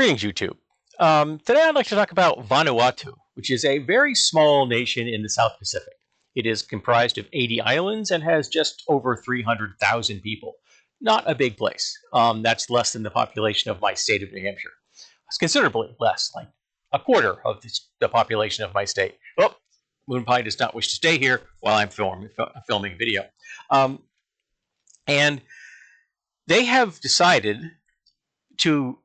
Greetings, YouTube. Today I'd like to talk about Vanuatu, which is a very small nation in the South Pacific. It is comprised of 80 islands and has just over 300,000 people. Not a big place. That's less than the population of my state of New Hampshire. It's considerably less, like a quarter of the population of my state. Oh, Moonpie does not wish to stay here while I'm filming a video. And they have decided to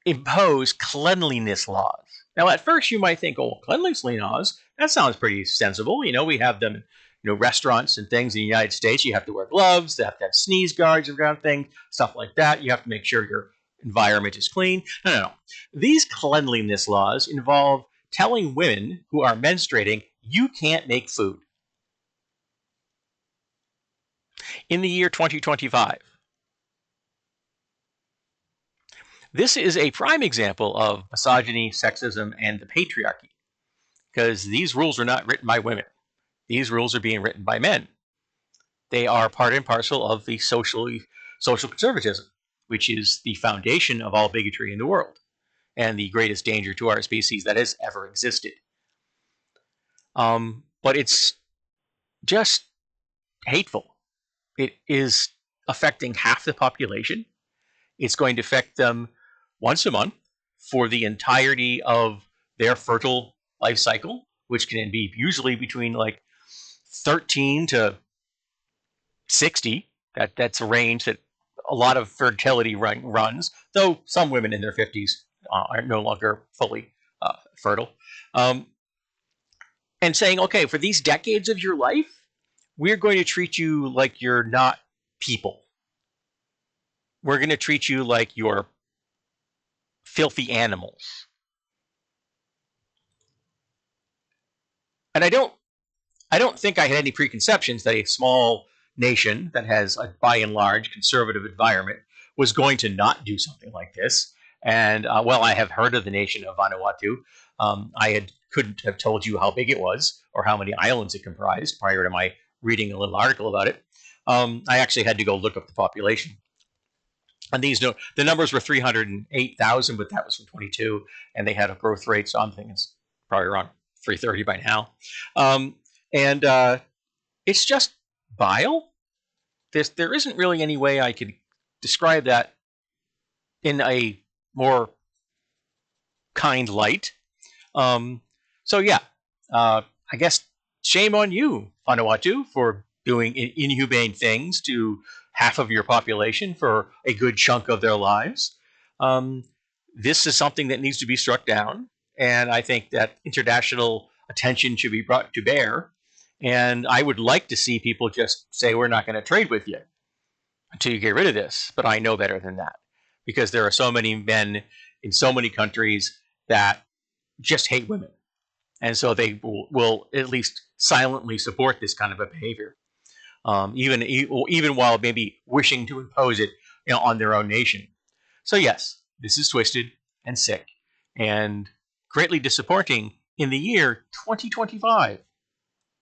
impose cleanliness laws. Now, at first, you might think, "Oh, cleanliness laws? That sounds pretty sensible." You know, we have them in restaurants and things in the United States. You have to wear gloves. They have to have sneeze guards around things, stuff like that. You have to make sure your environment is clean. No. These cleanliness laws involve telling women who are menstruating, you can't make food. In the year 2025. This is a prime example of misogyny, sexism, and the patriarchy, because these rules are not written by women. These rules are being written by men. They are part and parcel of the social conservatism, which is the foundation of all bigotry in the world and the greatest danger to our species that has ever existed. But it's just hateful. It is affecting half the population. It's going to affect them once a month for the entirety of their fertile life cycle, which can be usually between like 13 to 60. That's a range that a lot of fertility runs, though some women in their 50s are no longer fully fertile. And saying, okay, for these decades of your life, we're going to treat you like you're not people. We're going to treat you like you're filthy animals. And I don't think I had any preconceptions that a small nation that has a by and large conservative environment was going to not do something like this. And I have heard of the nation of Vanuatu. Couldn't have told you how big it was or how many islands it comprised prior to my reading a little article about it. I actually had to go look up the population. And the numbers were 308,000, but that was from 22, and they had a growth rate, so I'm thinking it's probably around 330 by now. It's just vile. There isn't really any way I could describe that in a more kind light. I guess shame on you, Vanuatu, for doing inhumane things to half of your population for a good chunk of their lives. This is something that needs to be struck down, and I think that international attention should be brought to bear. And I would like to see people just say, we're not going to trade with you until you get rid of this. But I know better than that, because there are so many men in so many countries that just hate women. And so they will at least silently support this kind of a behavior. Even while maybe wishing to impose it on their own nation. So yes, this is twisted and sick and greatly disappointing in the year 2025.